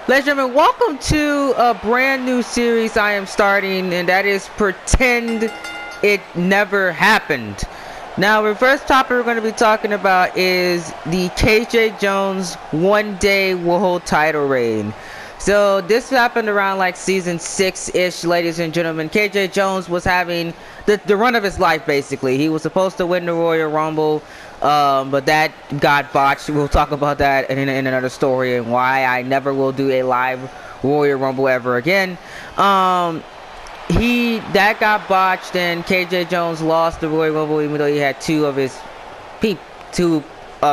Ladies and gentlemen, welcome to a brand new series I am starting, and that is Pretend It Never Happened. Now, the first topic we're going to be talking about is the KJ Jones one-day world title reign. So, this happened around like season 6-ish, ladies and gentlemen. KJ Jones was having the run of his life, basically. He was supposed to win the Royal Rumble, but that got botched. We'll talk about that in another story and why I never will do a live Royal Rumble ever again. That got botched, and KJ Jones lost the Royal Rumble even though he had two of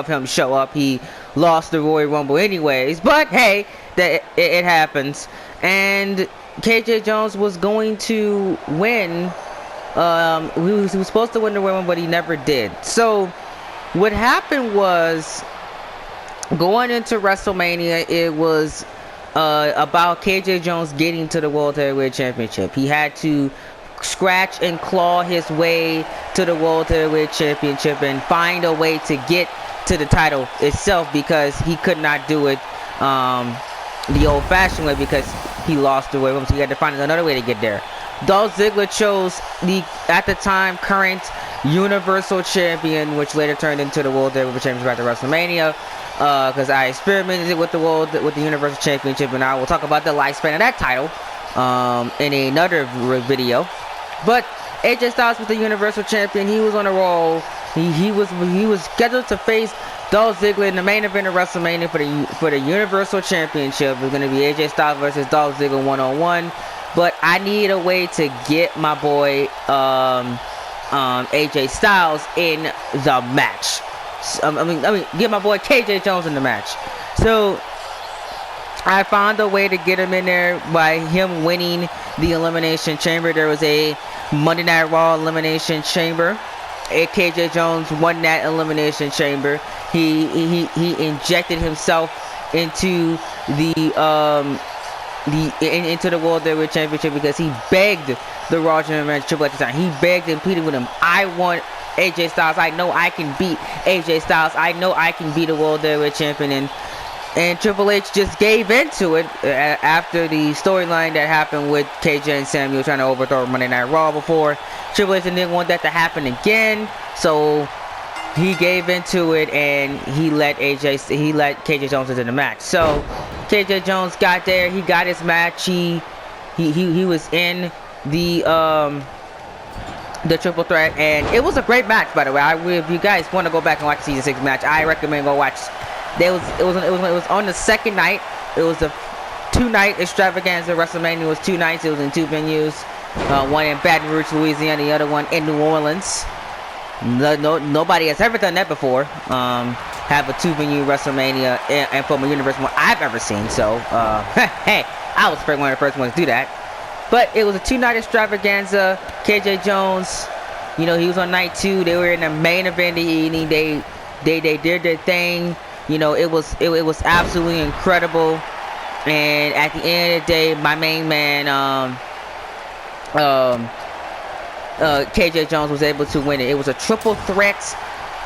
him show up. He lost the Royal Rumble anyways, but hey, it happens. And KJ Jones was going to win. He was supposed to win the Royal Rumble, but he never did. So what happened was, going into WrestleMania, it was about KJ Jones getting to the World Heavyweight Championship. He had to scratch and claw his way to the World Heavyweight Championship and find a way to get to the title itself, because he could not do it the old-fashioned way because he lost the Royal Rumble. So he had to find another way to get there. Dolph Ziggler chose the, at the time, current Universal Champion, which later turned into the World Heavyweight Championship after WrestleMania, because I experimented with the Universal Championship, and I will talk about the lifespan of that title in another video. But AJ Styles was the Universal Champion. He was on a roll. He was scheduled to face Dolph Ziggler in the main event of WrestleMania for the Universal Championship. It was going to be AJ Styles versus Dolph Ziggler 1-on-1. But I need a way to get my boy AJ Styles in the match. I mean, get my boy KJ Jones in the match. So I found a way to get him in there by him winning the Elimination Chamber. There was a Monday Night Raw Elimination Chamber. KJ Jones won that Elimination Chamber. He injected himself into into the World Heavyweight Championship because he begged the Raw General Manager Triple H at the time. He begged and pleaded with him. I want AJ Styles. I know I can beat AJ Styles. I know I can be the World Heavyweight Champion. And Triple H just gave into it after the storyline that happened with KJ and Samuel trying to overthrow Monday Night Raw before. Triple H didn't want that to happen again, so he gave into it and he let KJ Jones into the match. So KJ Jones got there. He got his match. He was in the triple threat, and it was a great match, by the way. If you guys want to go back and watch the season 6 match, I recommend go watch. It was on the second night. It was a 2-night extravaganza. WrestleMania was 2 nights. It was in 2 venues. One in Baton Rouge, Louisiana. The other one in New Orleans. Nobody has ever done that before. Have a 2-venue WrestleMania and from a Universal one I've ever seen. So, hey, I was one of the first ones to do that. But it was a 2-night extravaganza. KJ Jones, he was on night 2. They were in the main event of the evening. They did their thing. It was absolutely incredible. And at the end of the day, my main man, KJ Jones was able to win it. It was a triple threat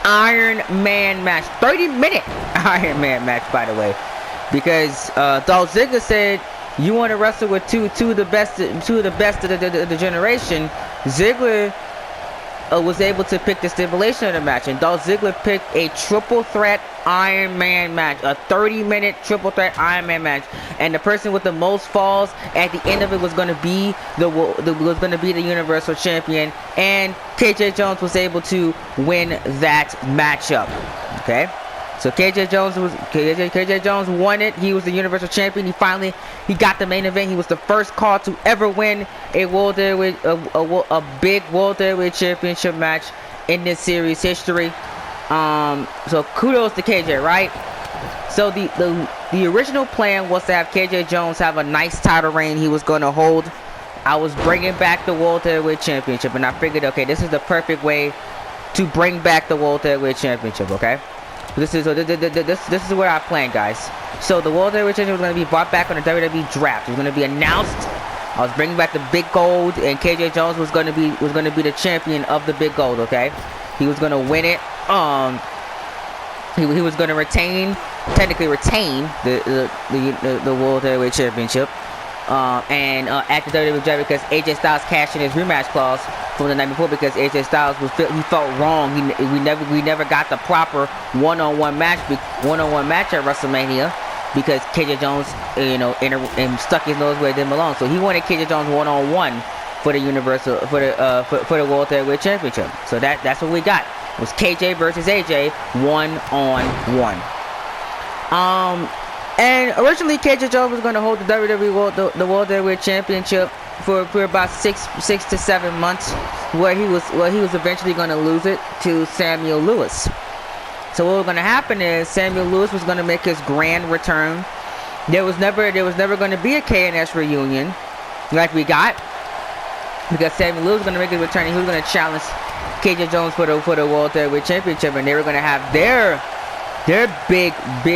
Iron Man match, 30-minute Iron Man match, by the way, because Dolph Ziggler said, "You want to wrestle with two of the best of the generation." Ziggler was able to pick the stipulation of the match, and Dolph Ziggler picked a triple threat Iron Man match, a 30-minute triple threat Iron Man match, and the person with the most falls at the end of it was going to be the Universal Champion, and KJ Jones was able to win that matchup. Okay, so KJ Jones won it. He was the Universal Champion. He got the main event. He was the first call to ever win a big World Heavyweight Championship match in this series history. So kudos to KJ, right? So the original plan was to have KJ Jones have a nice title reign he was going to hold. I was bringing back the World Heavyweight Championship, and I figured, okay, this is the perfect way to bring back the World Heavyweight Championship. Okay, this is what I planned, guys. So the World Heavyweight Championship was going to be brought back on the WWE draft. It was going to be announced. I was bringing back the big gold, and KJ Jones was going to be the champion of the big gold. Okay, he was going to win it. He was going to retain technically retain the World Heavyweight Championship. At the WWE draft, because AJ Styles cashed in his rematch clause from the night before, because AJ Styles he felt wrong. We never got the proper one-on-one match at WrestleMania, because KJ Jones, and stuck his nose where it didn't belong. So he wanted KJ Jones one-on-one for the for the World Heavyweight Championship. So that's what we got. It was KJ versus AJ one-on-one. And originally KJ Jones was going to hold the WWE the World Heavyweight Championship for about six to 7 months, where he was eventually going to lose it to Samuel Lewis. So what was going to happen is Samuel Lewis was going to make his grand return. There was never going to be a KNS reunion like we got, because Samuel Lewis was going to make his return and he was going to challenge KJ Jones for the World Heavyweight Championship, and they were going to have their big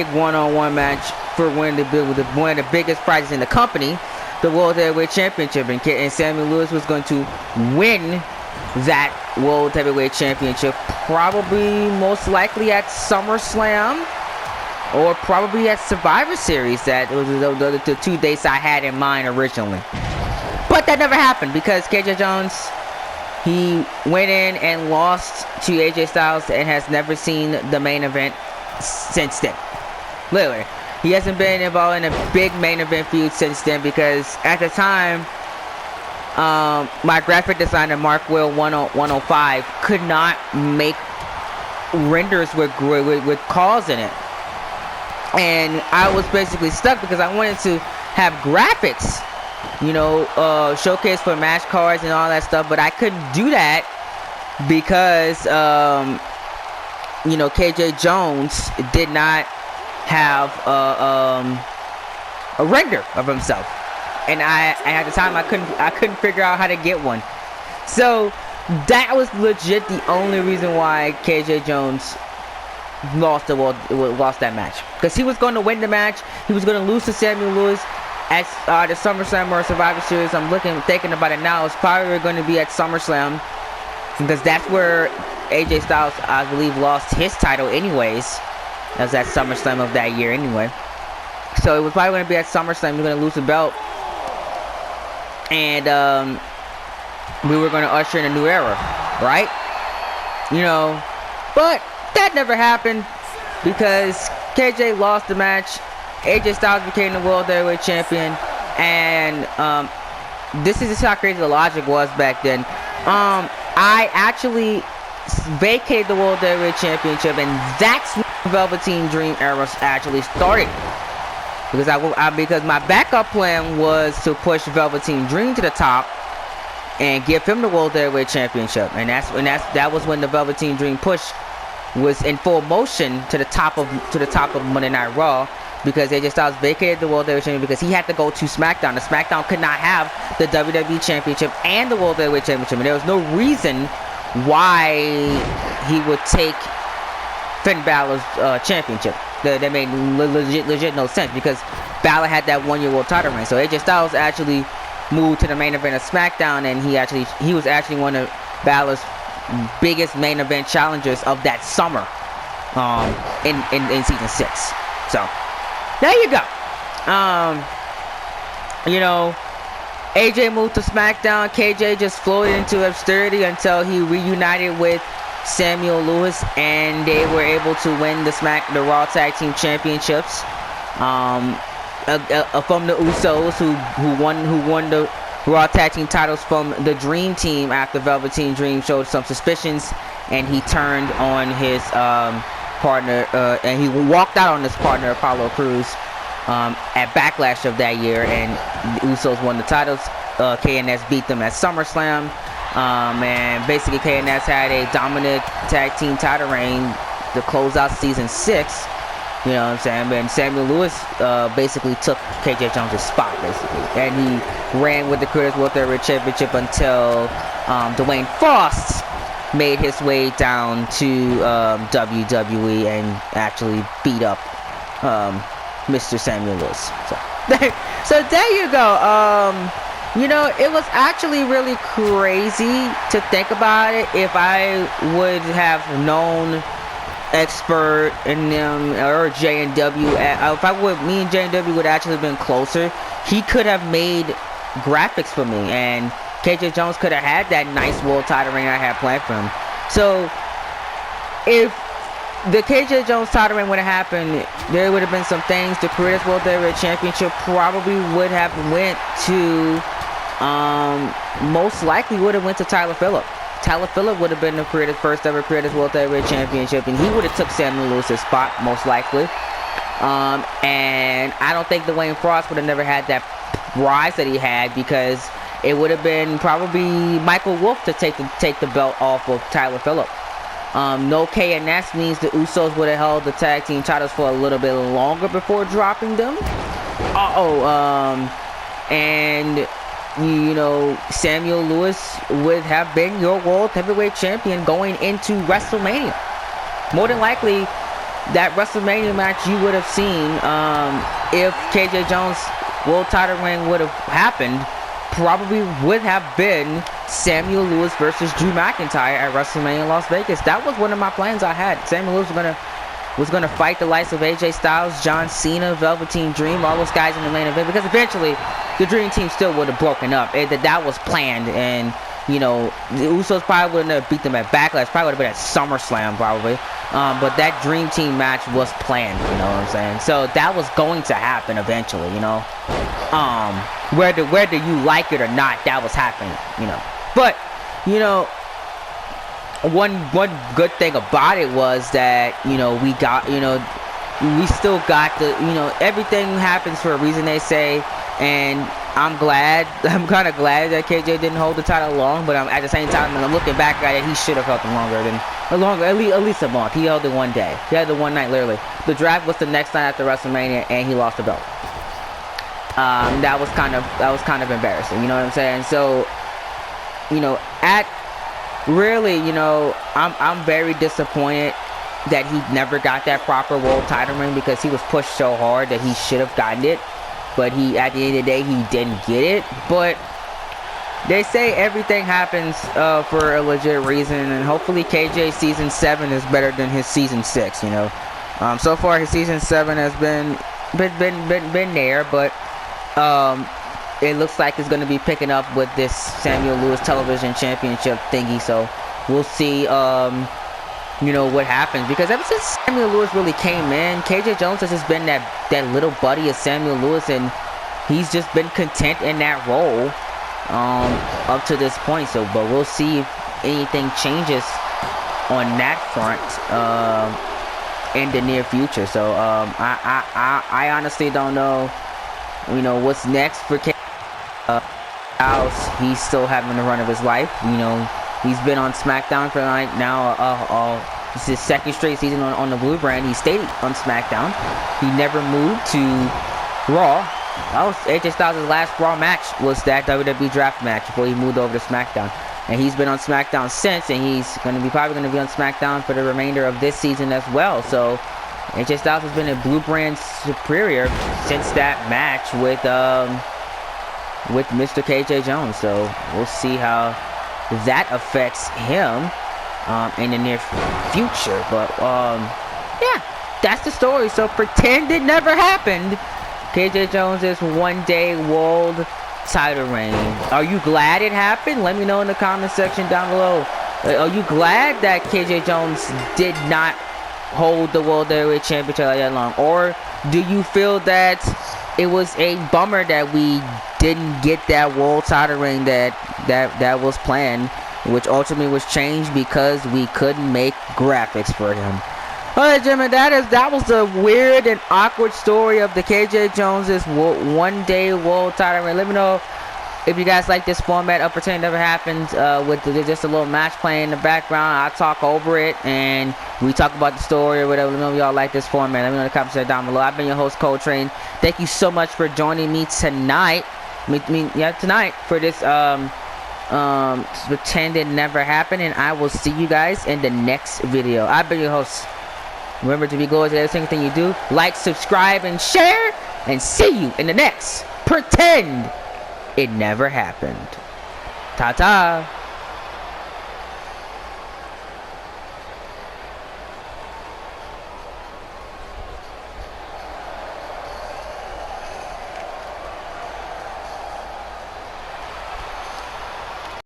one-on-one match for one of the biggest prizes in the company, the World Heavyweight Championship, and Samuel Lewis was going to win that World Heavyweight Championship, probably most likely at SummerSlam or probably at Survivor Series. That was the 2 dates I had in mind originally, but that never happened because KJ Jones, he went in and lost to AJ Styles and has never seen the main event since then. Literally, he hasn't been involved in a big main event feud since then, because at the time, my graphic designer Mark Will 105 could not make renders with calls in it, and I was basically stuck because I wanted to have graphics, showcase for match cards and all that stuff, but I couldn't do that because KJ Jones did not have a render of himself, and at the time I couldn't figure out how to get one. So that was legit the only reason why KJ Jones lost that match, because he was going to win the match. He was going to lose to Samuel Lewis at the SummerSlam or Survivor Series. I'm thinking about it now. It's probably going to be at SummerSlam, because that's where AJ Styles, I believe, lost his title anyways. That was at SummerSlam of that year anyway. So it was probably going to be at SummerSlam. We're going to lose the belt, and we were going to usher in a new era, right? But that never happened because KJ lost the match. AJ Styles became the World Heavyweight Champion, and this is just how crazy the logic was back then. I actually vacated the World Heavyweight Championship, and that's when the Velveteen Dream era actually started. Because my backup plan was to push Velveteen Dream to the top and give him the World Heavyweight Championship, and that was when the Velveteen Dream push was in full motion to the top of Monday Night Raw, because AJ Styles vacated the World Heavyweight Championship because he had to go to SmackDown. The SmackDown could not have the WWE Championship and the World Heavyweight Championship, and there was no reason why he would take Finn Balor's championship. That made legit no sense, because Balor had that 1-year world title reign. So AJ Styles actually moved to the main event of SmackDown, and he was actually one of Balor's biggest main event challengers of that summer, in season 6. So there you go. AJ moved to SmackDown. KJ just floated into obscurity until he reunited with Samuel Lewis, and they were able to win the Raw Tag Team Championships from the Usos, who won the Raw Tag Team titles from the Dream Team after Velveteen Dream showed some suspicions, and he turned on his partner, and he walked out on his partner Apollo Crews at Backlash of that year, and the Usos won the titles. KNS beat them at SummerSlam, and basically KNS had a dominant tag team title reign to close out season 6. You know what I'm saying? And Samuel Lewis basically took KJ Jones' spot, basically, and he ran with the Critics World Heavyweight Championship until Dwayne Frost made his way down to WWE and actually beat up Mr. Samuel Lewis. So there you go. It was actually really crazy to think about it. If I would have known expert in them, or J&W. If me and J&W would actually been closer, he could have made graphics for me, and KJ Jones could have had that nice world title reign I had planned for him. So if the KJ Jones title reign would have happened, there would have been some things. The Creators World Heavyweight Championship probably would have went to, most likely would have went to Tyler Phillip. Tyler Phillip would have been the first ever Creators World Heavyweight Championship, and he would have took Samuel Lewis's spot, most likely. And I don't think Dwayne Frost would have never had that rise that he had, because it would have been probably Michael Wolf to take the belt off of Tyler Phillip. No KNS means the Usos would have held the tag team titles for a little bit longer before dropping them. And you know, Samuel Lewis would have been your World Heavyweight Champion going into WrestleMania. More than likely, that WrestleMania match you would have seen, if KJ Jones' World Title reign would have happened, probably would have been Samuel Lewis versus Drew McIntyre at WrestleMania Las Vegas. That was one of my plans I had. Samuel Lewis was gonna fight the likes of AJ Styles, John Cena, Velveteen Dream, all those guys in the main event, because eventually the Dream Team still would have broken up. That was planned, and you know, the Usos probably wouldn't have beat them at Backlash. Probably would have been at SummerSlam, probably. But that Dream Team match was planned, you know what I'm saying? So that was going to happen eventually, you know. Whether you like it or not, that was happening, you know. But, you know, one good thing about it was that, you know, we still got the, you know, everything happens for a reason, they say, and I'm kind of glad that KJ didn't hold the title long, but at the same time, when I'm looking back at it, he should have held it at least a month. He held it one day. He had it one night, literally. The draft was the next night after WrestleMania, and he lost the belt. That was kind of embarrassing, you know what I'm saying? So, you know, you know, I'm very disappointed that he never got that proper world title ring, because he was pushed so hard that he should have gotten it. But at the end of the day, he didn't get it. But they say everything happens for a legit reason, and hopefully KJ season 7 is better than his season 6. You know, so far his season 7 has been there, but it looks like it's going to be picking up with this Samuel Lewis Television Championship thingy. So we'll see. You know what happens, because ever since Samuel Lewis really came in, KJ Jones has just been that little buddy of Samuel Lewis, and he's just been content in that role up to this point. So, but we'll see if anything changes on that front in the near future. So, I honestly don't know, you know, what's next for KJ. He's still having the run of his life, you know. He's been on SmackDown for like now, it's his second straight season on the Blue brand. He stayed on SmackDown. He never moved to Raw. That was AJ Styles' last Raw match, was that WWE draft match before he moved over to SmackDown. And he's been on SmackDown since, and he's probably going to be on SmackDown for the remainder of this season as well. So AJ Styles has been a Blue brand superior since that match with Mr. KJ Jones. So we'll see how that affects him in the near future. But yeah, that's the story. So pretend it never happened. KJ Jones' one-day world title reign. Are you glad it happened? Let me know in the comment section down below. Are you glad that KJ Jones did not hold the World Heavyweight Championship that long? Or do you feel that it was a bummer that we didn't get that world title reign that was planned, which ultimately was changed because we couldn't make graphics for him? Alright, gentlemen, that was a weird and awkward story of the KJ Jones' one-day world title reign. Let me know if you guys like this format of Pretend It Never Happened, with just a little match playing in the background. I talk over it and we talk about the story or whatever. Let me know if y'all like this format. Let me know in the comments down below. I've been your host, Coltrane. Thank you so much for joining me tonight. Tonight for this Pretend It Never Happened, and I will see you guys in the next video. I've been your host. Remember to be glorious at every single thing you do. Like, subscribe, and share. And see you in the next Pretend It Never Happened. Ta-ta.